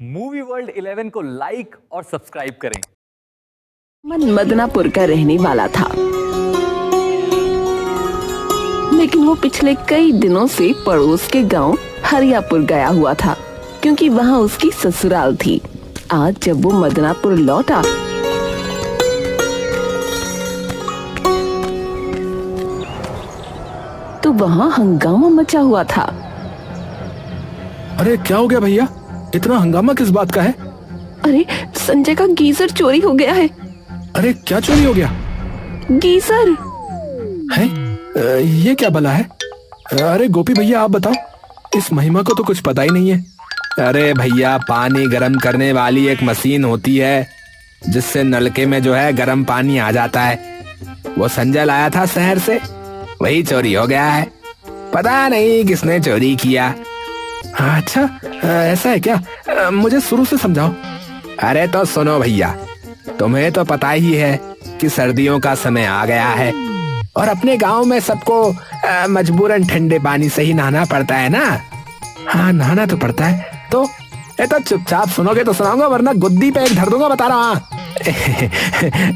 Movie world 11 को like और subscribe करें। मन मदनापुर का रहने वाला था, लेकिन वो पिछले कई दिनों से पड़ोस के गांव हरियापुर गया हुआ था, क्योंकि वहां उसकी ससुराल थी। आज जब वो मदनापुर लौटा तो वहां हंगामा मचा हुआ था। अरे क्या हो गया भैया, इतना हंगामा किस बात का है? अरे संजय का गीजर चोरी हो गया है। अरे क्या चोरी हो गया? गीजर है? ये क्या भला है? अरे गोपी भैया आप बताओ, इस महिमा को तो कुछ पता ही नहीं है। अरे भैया, पानी गर्म करने वाली एक मशीन होती है जिससे नलके में जो है गर्म पानी आ जाता है। वो संजय लाया था शहर से, वही चोरी हो गया है। पता नहीं किसने चोरी किया। अच्छा ऐसा है क्या? मुझे शुरू से समझाओ। अरे तो सुनो भैया, तुम्हें तो पता ही है कि सर्दियों का समय आ गया है और अपने गांव में सबको मजबूरन ठंडे पानी से ही नहाना पड़ता है ना। हाँ नहाना तो पड़ता है। तो चुपचाप सुनोगे तो सुनाऊंगा, वरना गुद्दी पे एक धर दूंगा, बता रहा।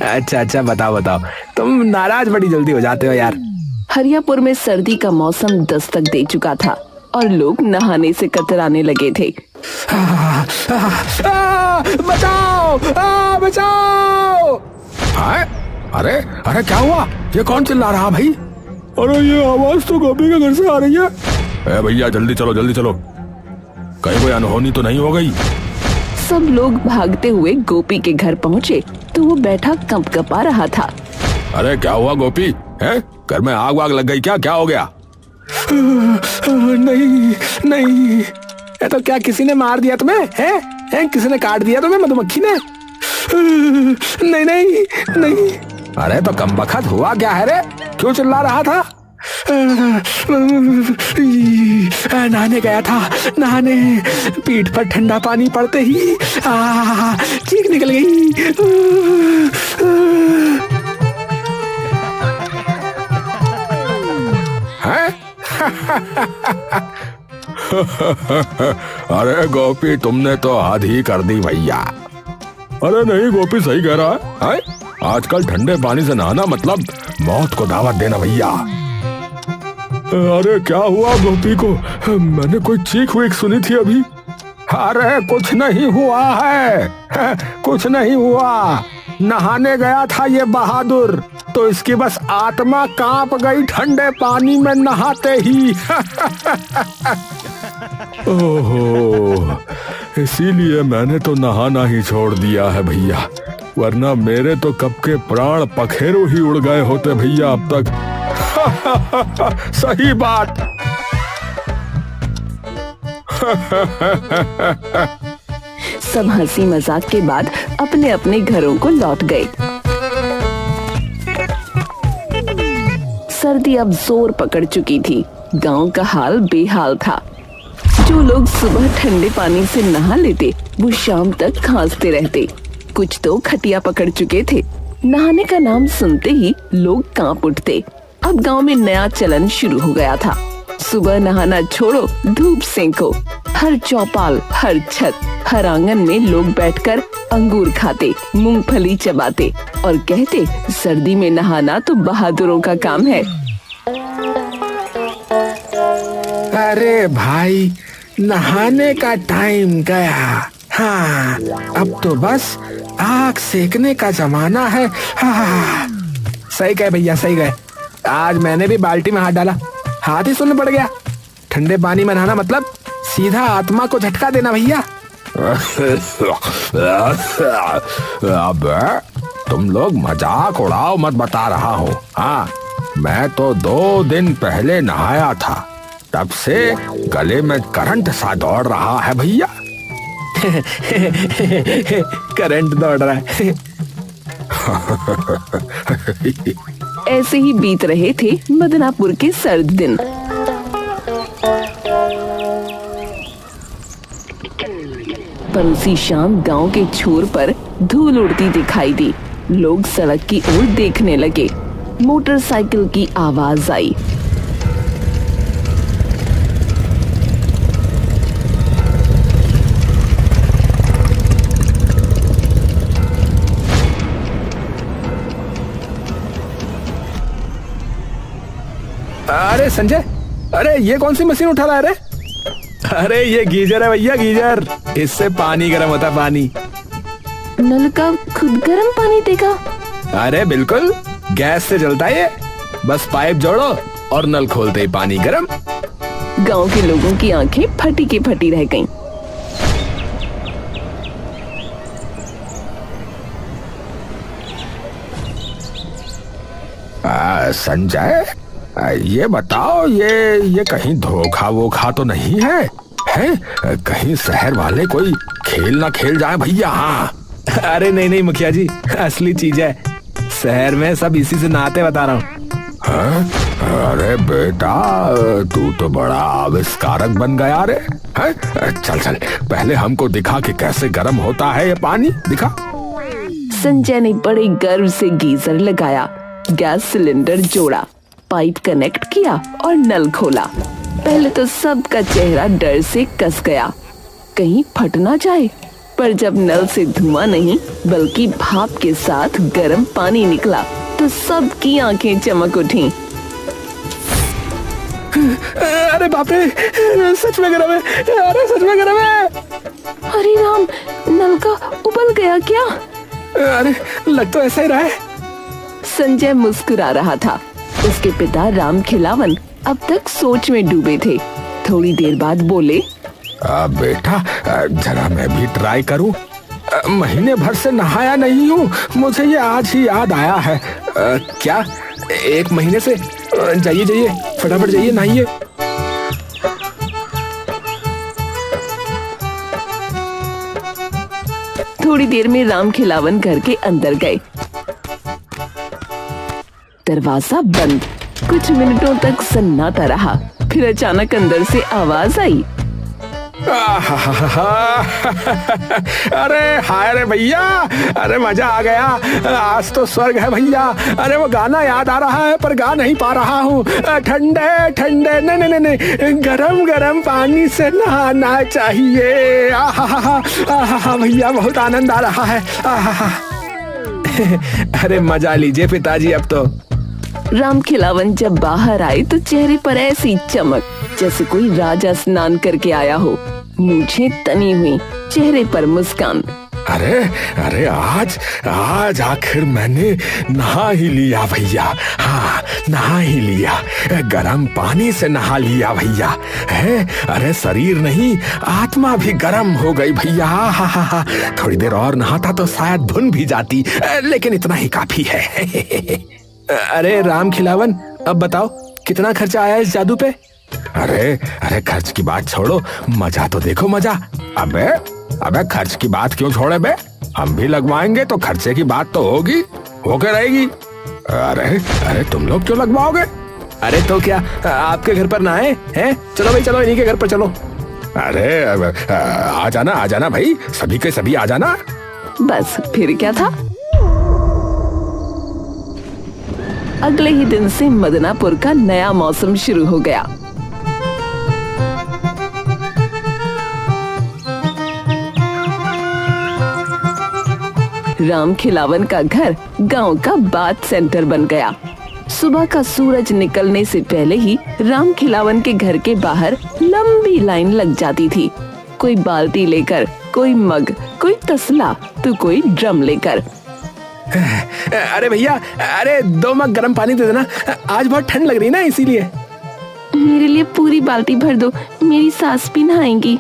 अच्छा बताओ, तुम नाराज बड़ी जल्दी हो जाते हो यार। हरियापुर में सर्दी का मौसम दस्तक दे चुका था और लोग नहाने से कतराने लगे थे। बचाओ! अरे क्या हुआ? ये कौन चिल्ला रहा भाई? अरे ये आवाज तो गोपी के घर से आ रही है। भैया जल्दी चलो, कहीं कोई अनहोनी तो नहीं हो गई? सब लोग भागते हुए गोपी के घर पहुँचे तो वो बैठा कंपकपा रहा था। अरे क्या हुआ गोपी? है घर में आग वाग लग गई क्या हो गया? नहीं, ये तो क्या किसी ने मार दिया तुम्हें? हैं? किसी ने काट दिया तुम्हें, मधुमक्खी ने? नहीं। अरे तो कमबख्त हुआ क्या है रे? क्यों चिल्ला रहा था? नहाने गया था, पीठ पर ठंडा पानी पड़ते ही चीख निकल गई। अरे गोपी, तुमने तो हद ही कर दी भैया। अरे नहीं, गोपी सही कह रहा है? आजकल ठंडे पानी से नहाना मतलब मौत को दावत देना भैया। अरे क्या हुआ गोपी को? मैंने कोई चीख वीख सुनी थी अभी। अरे कुछ नहीं हुआ है, कुछ नहीं हुआ। नहाने गया था ये बहादुर, तो इसकी बस आत्मा कांप गई ठंडे पानी में नहाते ही। ओहो, इसीलिए मैंने तो नहाना ही छोड़ दिया है भैया, वरना मेरे तो कब के प्राण पखेरु ही उड़ गए होते भैया अब तक। सही बात। सब हंसी मजाक के बाद अपने अपने घरों को लौट गए। सर्दी अब जोर पकड़ चुकी थी। गांव का हाल बेहाल था। जो लोग सुबह ठंडे पानी से नहा लेते वो शाम तक खांसते रहते। कुछ तो खटिया पकड़ चुके थे। नहाने का नाम सुनते ही लोग कांप उठते। अब गांव में नया चलन शुरू हो गया था। सुबह नहाना छोड़ो, धूप सेंको। हर चौपाल, हर छत, हर आंगन में लोग बैठकर अंगूर खाते, मूंगफली चबाते और कहते सर्दी में नहाना तो बहादुरों का काम है। अरे भाई, नहाने का टाइम गया। हाँ, अब तो बस आग सेकने का जमाना है। हाँ, सही कहे भैया, सही कहे। आज मैंने भी बाल्टी में हाथ डाला, हाथ ही सुन्न पड़ गया। ठंडे पानी में नहाना मतलब सीधा आत्मा को झटका देना भैया। अब तुम लोग मजाक उड़ाओ मत, बता रहा हूँ। हाँ, मैं तो 2 दिन पहले नहाया था, तब से गले में करंट सा दौड़ रहा है भैया। करंट दौड़ रहा है। ऐसे ही बीत रहे थे मदनापुर के सर्द दिन। पर उसी शाम गांव के छोर पर धूल उड़ती दिखाई दी। लोग सड़क की ओर देखने लगे। मोटरसाइकिल की आवाज आई। अरे संजय, अरे ये कौन सी मशीन उठा रहा है? अरे ये गीजर है भैया, गीजर। इससे पानी गर्म होता है, पानी। नल का खुद गर्म पानी देगा? अरे बिल्कुल, गैस से जलता है ये। बस पाइप जोड़ो और नल खोलते ही पानी गर्म। गांव के लोगों की आंखें फटी की फटी रह गईं। संजय, ये बताओ, ये कहीं धोखा वोखा तो नहीं है? हैं? कहीं शहर वाले कोई खेल ना खेल जाए भैया। हाँ। अरे नहीं नहीं मुखिया जी, असली चीज है। शहर में सब इसी से नहाते, बता रहा हूँ। अरे बेटा, तू तो बड़ा आविष्कारक बन गया रे। चल चल, पहले हमको दिखा कि कैसे गर्म होता है ये पानी, दिखा। संजय ने बड़े गर्व से गीजर लगाया, गैस सिलेंडर जोड़ा, पाइप कनेक्ट किया और नल खोला। पहले तो सबका चेहरा डर से कस गया, कहीं फट ना जाए। पर जब नल से धुआं नहीं बल्कि भाप के साथ गर्म पानी निकला तो सबकी आंखें चमक उठी। अरे बाप रे, सच में गर्म है। अरे सच में गर्म है। अरे राम, नल का उबल गया क्या? अरे लग तो ऐसा ही रहा है। संजय मुस्कुरा रहा था। उसके पिता राम खिलावन अब तक सोच में डूबे थे। थोड़ी देर बाद बोले, बेटा, जरा मैं भी ट्राई करूं। महीने भर से नहाया नहीं हूँ, मुझे ये आज ही याद आया है। क्या 1 महीने से? जाइए जाइए, फटाफट जाइए, नहाइए। थोड़ी देर में राम खिलावन घर के अंदर गए। दरवाजा बंद। कुछ मिनटों तक सन्नाटा रहा, फिर अचानक अंदर से आवाज आई। अरे हाय रे भैया, अरे मजा आ गया। आज तो स्वर्ग है भैया। अरे वो गाना याद आ रहा है पर गा नहीं पा रहा हूँ। ठंडे ठंडे नहीं नहीं, गरम गरम पानी से नहाना चाहिए। आहा भैया, बहुत आनंद आ रहा है। अरे मजा लीजिए पिताजी अब तो। राम खिलावन जब बाहर आए तो चेहरे पर ऐसी चमक जैसे कोई राजा स्नान करके आया हो। मूंछें तनी हुई, चेहरे पर मुस्कान। अरे अरे आज आखिर मैंने नहा ही लिया भैया। हाँ, नहा ही लिया, गरम पानी से नहा लिया भैया। है, अरे शरीर नहीं आत्मा भी गर्म हो गई भैया। हा। थोड़ी देर और नहाता तो शायद धुन भी जाती, लेकिन इतना ही काफी है। अरे राम खिलावन, अब बताओ कितना खर्चा आया इस जादू पे? अरे खर्च की बात छोड़ो, मजा तो देखो, मजा। अबे खर्च की बात क्यों छोड़े बे? हम भी लगवाएंगे तो खर्चे की बात तो होगी, होके रहेगी। अरे तुम लोग क्यों लगवाओगे? अरे तो क्या आपके घर पर ना आए हैं? चलो भाई चलो, इन्हीं के घर पर चलो। अरे आ जाना भाई, सभी के सभी आ जाना। बस फिर क्या था। अगले ही दिन से मदनापुर का नया मौसम शुरू हो गया। राम खिलावन का घर गांव का बात सेंटर बन गया। सुबह का सूरज निकलने से पहले ही राम खिलावन के घर के बाहर लंबी लाइन लग जाती थी। कोई बाल्टी लेकर, कोई मग, कोई तसला तो कोई ड्रम लेकर। अरे भैया, अरे 2 मग गर्म पानी दे देना, आज बहुत ठंड लग रही ना, इसीलिए। मेरे लिए पूरी बाल्टी भर दो, मेरी सास भी नहाएंगी।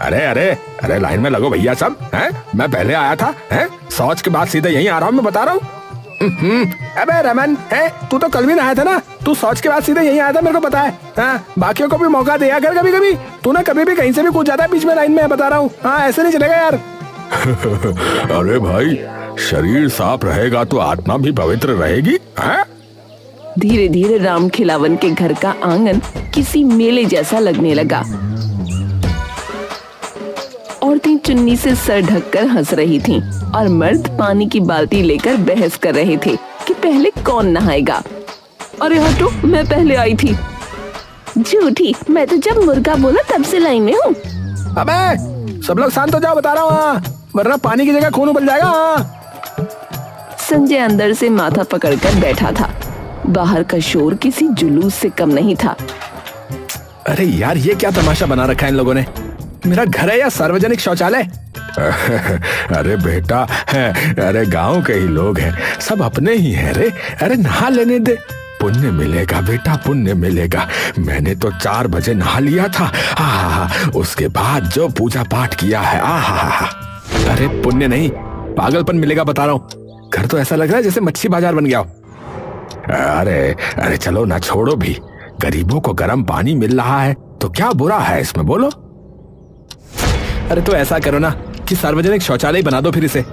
अरे लाइन में लगो भैया सब। हैं? मैं पहले आया था, हैं? शौच के बाद सीधे यहीं आ रहा हूँ, मैं बता रहा हूँ। अबे रमन, है तू तो कल भी नहाया था ना, तू शौच के बाद सीधे यहीं आया था, मेरे को पता है। हाँ, बाकियों को भी मौका दिया कर कभी कभी। तू ना कभी भी कहीं से भी कूद जाता है बीच में लाइन में, बता रहा हूँ। हाँ, ऐसे नहीं चलेगा यार। अरे भाई, शरीर साफ रहेगा तो आत्मा भी पवित्र रहेगी। धीरे धीरे राम खिलावन के घर का आंगन किसी मेले जैसा लगने लगा। औरतें चुन्नी से सर ढककर हंस रही थीं और मर्द पानी की बाल्टी लेकर बहस कर रहे थे कि पहले कौन नहाएगा। अरे हटो, मैं पहले आई थी। झूठी, मैं तो जब मुर्गा बोला तब से लाइन में हूँ। अबे सब लोग शांत हो जाओ, बता रहा हूँ, वरना पानी की जगह खून उबल जाएगा। संजय अंदर से माथा पकड़कर बैठा था। बाहर का शोर किसी जुलूस से कम नहीं था। अरे यार, ये क्या तमाशा बना रखा है इन लोगों ने? मेरा घर है या सार्वजनिक शौचालय? अरे बेटा, अरे गांव के ही लोग हैं, सब अपने ही हैं रे। अरे नहा लेने दे, पुण्य मिलेगा बेटा, पुण्य मिलेगा। मैंने तो 4 बजे नहा लिया था। उसके बाद जो पूजा पाठ किया है, अरे पुण्य नहीं, पागलपन मिलेगा बता रहा हूँ। घर तो ऐसा लग रहा है जैसे मच्छी बाजार बन गया हो। अरे चलो ना, छोड़ो भी। गरीबों को गर्म पानी मिल रहा है तो क्या बुरा है इसमें, बोलो। अरे तो ऐसा करो ना कि सार्वजनिक शौचालय बना दो फिर इसे।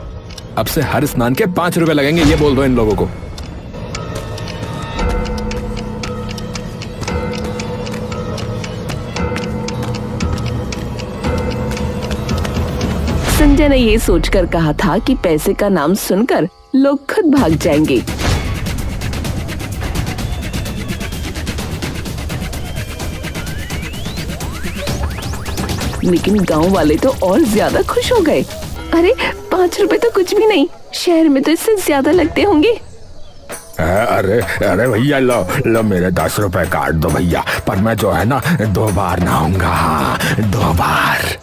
अब से हर स्नान के 5 रुपए लगेंगे, ये बोल दो इन लोगों को। संजय ने ये सोचकर कहा था कि पैसे का नाम सुनकर लोग खुद भाग जाएंगे। लेकिन गांव वाले तो और ज्यादा खुश हो गए। अरे 5 रुपए तो कुछ भी नहीं, शहर में तो इससे ज्यादा लगते होंगे। अरे भैया, लो मेरे 10 रुपए काट दो भैया, पर मैं जो है ना 2 बार नहाऊंगा, 2 बार।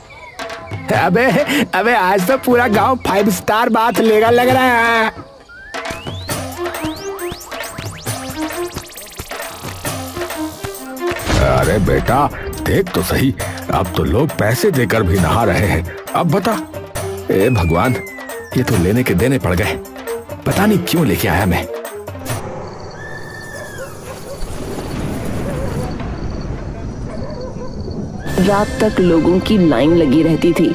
अबे आज तो पूरा गांव 5 स्टार बाथ लेगा लग रहा है। अरे बेटा देख तो सही, अब तो लोग पैसे देकर भी नहा रहे हैं। अब बता। ए भगवान, ये तो लेने के देने पड़ गए। पता नहीं क्यों लेके आया मैं। रात तक लोगों की लाइन लगी रहती थी।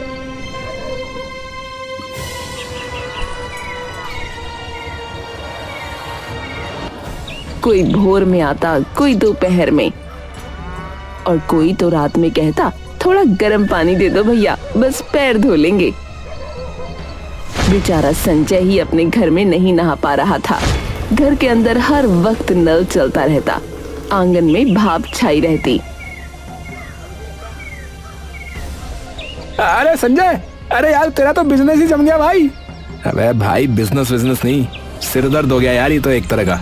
कोई भोर में आता, कोई दोपहर में, और कोई तो रात में कहता थोड़ा गर्म पानी दे दो भैया, बस पैर धो लेंगे। बेचारा संजय ही अपने घर में नहीं नहा पा रहा था। घर के अंदर हर वक्त नल चलता रहता, आंगन में भाप छाई रहती। अरे संजय, अरे यार तेरा तो बिजनेस ही जम गया भाई। अबे भाई, बिजनेस नहीं, सिर दर्द हो गया यार, ये तो एक तरह का।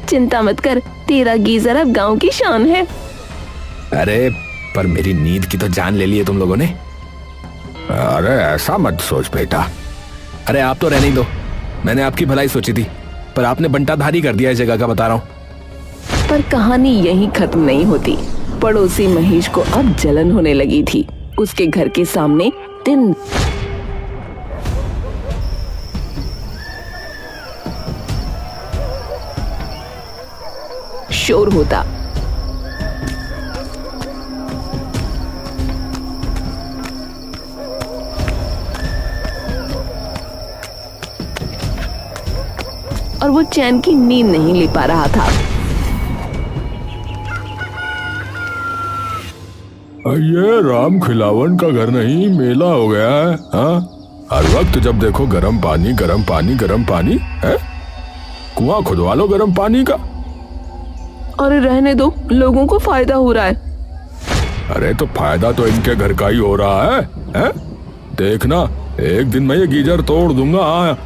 चिंता मत कर, तेरा गीजर अब गांव की शान है। अरे पर मेरी नींद की तो जान ले ली है तुम लोगों ने। अरे ऐसा मत सोच बेटा। अरे आप तो रहने ही दो, मैंने आपकी भलाई सोची थी, पर आपने बंटाधारी कर दिया इस जगह का, बता रहा हूँ। पर कहानी यहीं खत्म नहीं होती। पड़ोसी महेश को अब जलन होने लगी थी। उसके घर के सामने दिन शोर होता। और वो चैन की नींद नहीं ले पा रहा था। ये राम खिलावन का घर नहीं, मेला हो गया है। हाँ, हर वक्त जब देखो गर्म पानी, गर्म पानी, गर्म पानी है। कुआं खुदवा लो गर्म पानी का। अरे रहने दो, लोगों को फायदा हो रहा है। अरे तो फायदा तो इनके घर का ही हो रहा है? देखना, एक दिन मैं ये गीजर तोड़ दूंगा।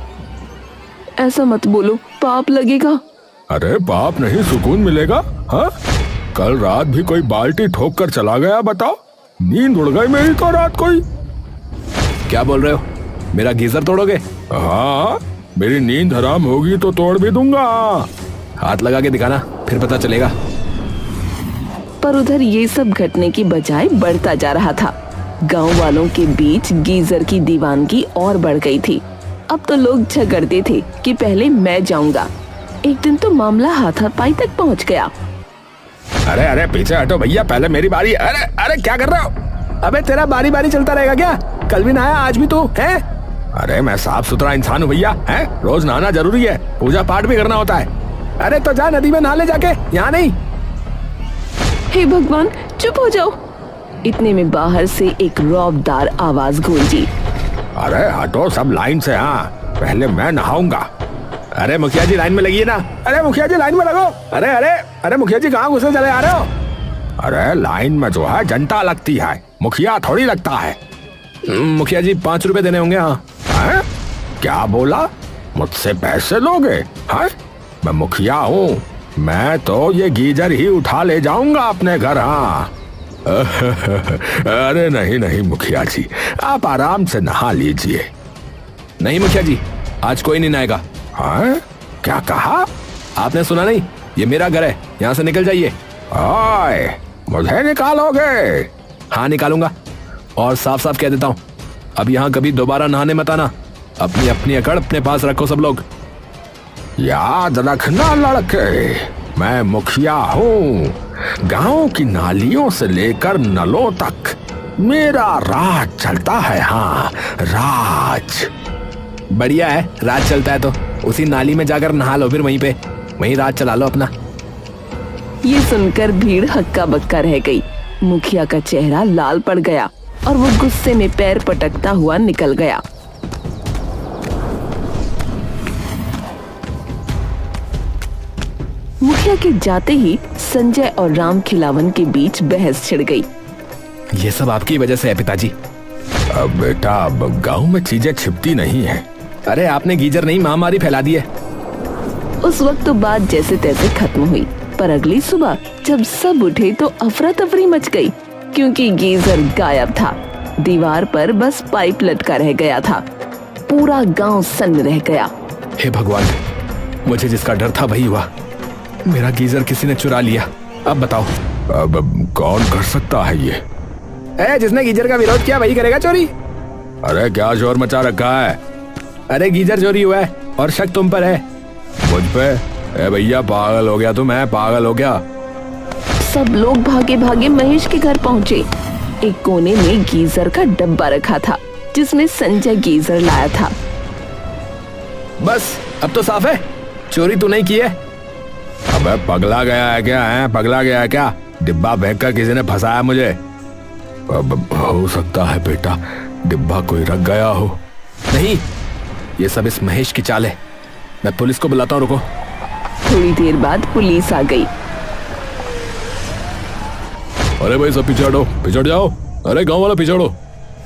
ऐसा मत बोलो, पाप लगेगा। अरे पाप नहीं, सुकून मिलेगा। हाँ, कल रात भी कोई बाल्टी ठोक कर चला गया, बताओ। नींद उड़ गई मेरी तो रात कोई। क्या बोल रहे हो, मेरा गीजर तोड़ोगे? हाँ, मेरी नींद हराम होगी तो तोड़ भी दूंगा। हाथ लगा के दिखाना, फिर पता चलेगा। पर उधर ये सब घटने की बजाय बढ़ता जा रहा था। गांव वालों के बीच गीजर की दीवानगी और बढ़ गई थी। अब तो लोग झगड़ते थे कि पहले मैं जाऊंगा। एक दिन तो मामला हाथापाई तक पहुंच गया। अरे पीछे हटो भैया, पहले मेरी बारी। अरे क्या कर रहे हो? अबे तेरा बारी बारी चलता रहेगा क्या? कल भी नहाया, आज भी तू है? अरे मैं साफ सुथरा इंसान हूँ भैया, है? रोज नहाना जरूरी है, पूजा पाठ भी करना होता है। अरे तो जा नदी में नहा ले जाके, यहाँ नहीं। हे भगवान, चुप हो जाओ। इतने में बाहर से एक रौबदार आवाज गूंजी। अरे हटो सब लाइन से। हाँ, पहले मैं नहाऊंगा। अरे मुखिया जी लाइन में लगी है ना। अरे मुखिया जी लाइन में लगो। अरे मुखिया जी कहाँ घुसे चले आ रहे हो? अरे लाइन में जो है जनता लगती है, मुखिया थोड़ी लगता है। मुखिया जी 5 रुपए देने होंगे। हाँ। क्या बोला? मुझसे पैसे लोगे? हाँ, मैं मुखिया हूँ, मैं तो ये गीजर ही उठा ले जाऊंगा अपने घर। हाँ अरे नहीं नहीं मुखिया जी, आप आराम से नहा लीजिए। नहीं मुखिया जी, आज कोई नहीं नहाएगा। हाँ क्या कहा? आपने सुना नहीं? ये मेरा घर है, यहाँ से निकल जाइए। ओए, मुझे निकालोगे? हाँ निकालूंगा, और साफ साफ कह देता हूँ, अब यहाँ कभी दोबारा नहाने मत आना। अपनी अपनी अकड़ अपने पास रखो सब लोग। याद रखना लड़के, मैं मुखिया हूँ। गांव की नालियों से लेकर नलों तक मेरा राज चलता है। हाँ राज। बढ़िया है, राज चलता है तो उसी नाली में जाकर नहा लो, फिर वहीं राज चला लो अपना। ये सुनकर भीड़ हक्का बक्का रह गई। मुखिया का चेहरा लाल पड़ गया और वो गुस्से में पैर पटकता हुआ निकल गया। मुखिया के जाते ही संजय और राम खिलावन के बीच बहस छिड़ गई। ये सब आपकी वजह से है पिताजी। अब बेटा, अब गांव में चीजें छिपती नहीं है। अरे आपने गीजर नहीं महामारी फैला दी है। उस वक्त तो बात जैसे तैसे खत्म हुई, पर अगली सुबह जब सब उठे तो अफरा तफरी मच गई, क्योंकि गीजर गायब था। दीवार पर बस पाइप लटका रह गया था। पूरा गांव सन्न रह गया। हे भगवान, मुझे जिसका डर था वही हुआ। मेरा गीजर किसी ने चुरा लिया। अब बताओ, अब कौन कर सकता है ये? जिसने गीजर का विरोध किया वही करेगा चोरी। अरे क्या शोर मचा रखा है? अरे गीजर चोरी हुआ है और शक तुम पर है। मुझ पे? भैया पागल हो गया तू? मैं पागल हो गया? सब लोग भागे भागे महेश के घर पहुंचे। एक कोने में गीजर का डब्बा रखा था, जिसमें संजय गीजर लाया था। बस अब तो साफ है, चोरी तू नहीं की है। अबे पगला गया है क्या? है पगला गया है क्या? डिब्बा फेंक कर किसी ने फंसाया मुझे। अब हो सकता है बेटा, डिब्बा कोई रख गया हो। नहीं, ये सब इस महेश की चाल है। मैं पुलिस को बुलाता हूँ, रुको। थोड़ी देर बाद पुलिस आ गई। अरे भाई सब पीछे हटो, पिछड़ जाओ। अरे गांव वाला पिछड़ो,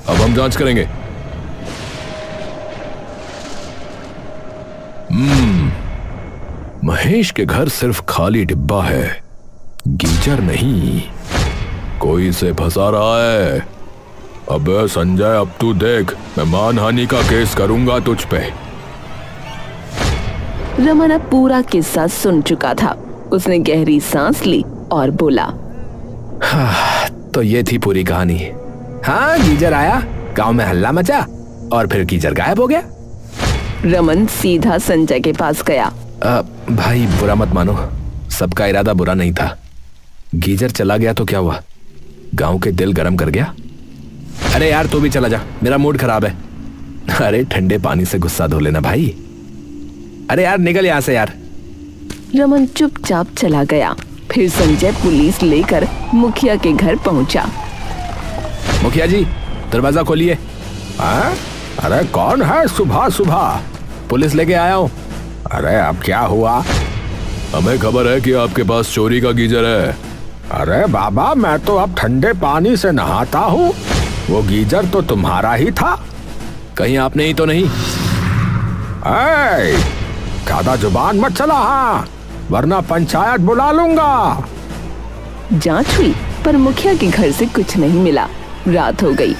अब हम जांच करेंगे। महेश के घर सिर्फ खाली डिब्बा है, गीजर नहीं। कोई इसे फंसा रहा है। अबे संजय, अब तू देख, मैं मानहानि का केस करूंगा तुझ पे। रमन अब पूरा किस्सा सुन चुका था। उसने गहरी सांस ली और बोला, तो ये थी पूरी कहानी। हाँ, गीजर आया, गांव में हल्ला मचा और फिर गीजर गायब हो गया। रमन सीधा संजय के पास गया। भाई बुरा मत मानो, सबका इरादा बुरा नहीं था। गीजर चला गया तो क्या हुआ? गांव के दिल गरम कर गया। अरे यार तू भी चला जा, मेरा मूड खराब है। अरे ठंडे पानी से गुस्सा धो लेना भाई। अरे यार निकल यहाँ से यार। रमन चुपचाप चला गया। फिर संजय पुलिस लेकर मुखिया के घर पहुंचा। मुखिया जी, दरवाजा खोलिए। अरे कौन है सुबह सुबह? पुलिस लेके आया हूँ। अरे अब क्या हुआ? हमें खबर है कि आपके पास चोरी का गीजर है। अरे बाबा, मैं तो अब ठंडे पानी से नहाता हूँ। वो गीजर तो तुम्हारा ही था। कहीं आपने ही तो नहीं? ज्यादा जुबान मत चला, हाँ, वरना पंचायत बुला लूंगा। जांच हुई पर मुखिया के घर से कुछ नहीं मिला। रात हो गई।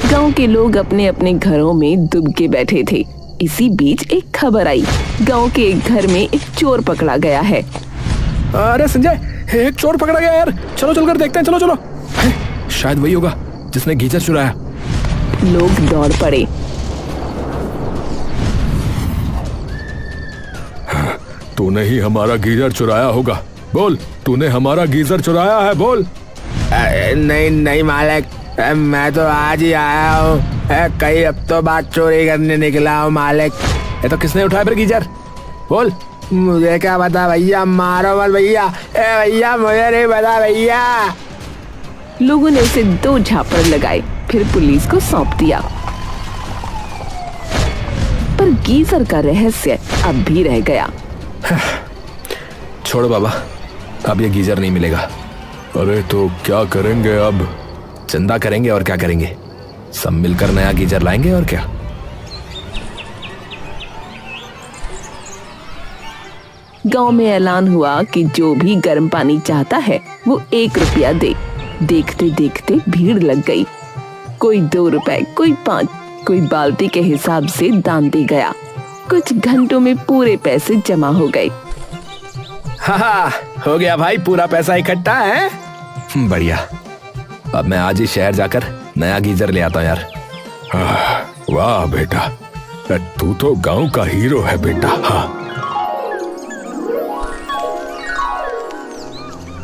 गांव के लोग अपने अपने घरों में दुबके बैठे थे। इसी बीच एक खबर आई, गांव के एक घर में एक चोर पकड़ा गया है। अरे संजय, एक चोर पकड़ा गया यार, चलो चलकर देखते हैं। चलो चलो। शायद वही होगा जिसने गीजर चुराया। लोग दौड़ पड़े। तूने ही हमारा गीजर चुराया होगा। बोल, तूने हमारा गीजर चुराया है? बोल। नहीं नहीं मालिक, मैं तो आज ही आया हूँ। कई हफ्तों बाद चोरी करने निकला हूँ मालिक। ये तो किसने उठाया फिर गीजर? बोल। मुझे क्या पता भैया, मारो मत भैया। भैया मुझे नहीं पता भैया। लोगों ने उसे 2 झापड़ लगाए, फिर पुलिस को सौंप दिया। पर गीजर का रहस्य अब भी रह गया। छोड़ो बाबा, अब ये गीजर नहीं मिलेगा। अरे तो क्या करेंगे अब? चंदा करेंगे और क्या करेंगे, सब मिलकर नया गीजर लाएंगे और क्या। गांव में ऐलान हुआ कि जो भी गर्म पानी चाहता है वो 1 रुपया दे। देखते देखते भीड़ लग गई। कोई 2 रुपए, कोई 5, कोई बाल्टी के हिसाब से दान दे गया। कुछ घंटों में पूरे पैसे जमा हो गए। हाँ, हो गया भाई, पूरा पैसा इकट्ठा है। बढ़िया। अब मैं आज ही शहर जाकर नया गीजर ले आता हूँ यार। वाह बेटा, तू तो गांव का हीरो है बेटा। हाँ।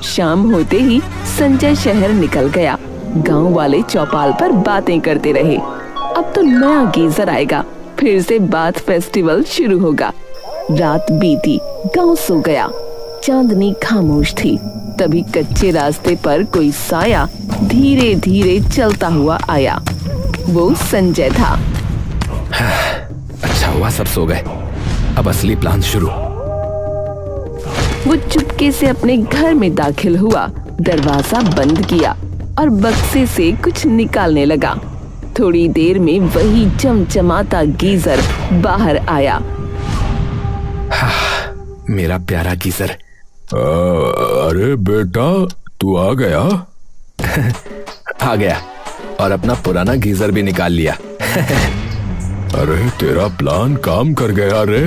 शाम होते ही संजय शहर निकल गया। गांव वाले चौपाल पर बातें करते रहे। अब तो नया गीजर आएगा, फिर से बात फेस्टिवल शुरू होगा। रात बीती, गांव सो गया। चांदनी खामोश थी। तभी कच्चे रास्ते पर कोई साया धीरे धीरे चलता हुआ आया। वो संजय था। अच्छा हुआ सब सो गए, अब असली प्लान शुरू। वो चुपके से अपने घर में दाखिल हुआ, दरवाजा बंद किया और बक्से से कुछ निकालने लगा। थोड़ी देर में वही चमचमाता गीजर बाहर आया। मेरा प्यारा गीजर। अरे बेटा, तू आ गया? आ गया, और अपना पुराना गीजर भी निकाल लिया। अरे तेरा प्लान काम कर गया रे।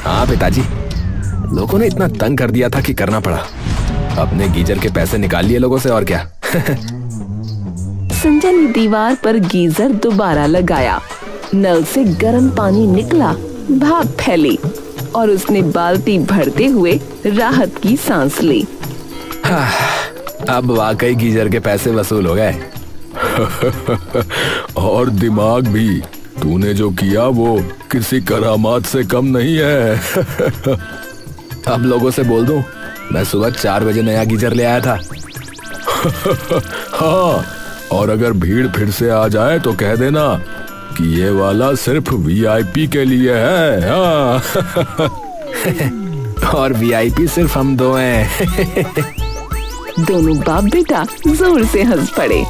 हाँ पिताजी, लोगों ने इतना तंग कर दिया था कि करना पड़ा। अपने गीजर के पैसे निकाल लिए लोगों से, और क्या। संजय ने दीवार पर गीजर दोबारा लगाया। नल से गर्म पानी निकला, भाप फैली और उसने बाल्टी भरते हुए राहत की सांस ली। अब वाकई गीजर के पैसे वसूल हो गए। और दिमाग भी, तूने जो किया वो किसी करामात से कम नहीं है। अब लोगों से बोल दूं, मैं सुबह 4 बजे नया गीजर ले आया था। हाँ, और अगर भीड़ फिर से आ जाए तो कह देना कि ये वाला सिर्फ वीआईपी के लिए है। हाँ। और वीआईपी सिर्फ हम 2 हैं। दोनों बाप बेटा जोर से हंस पड़े।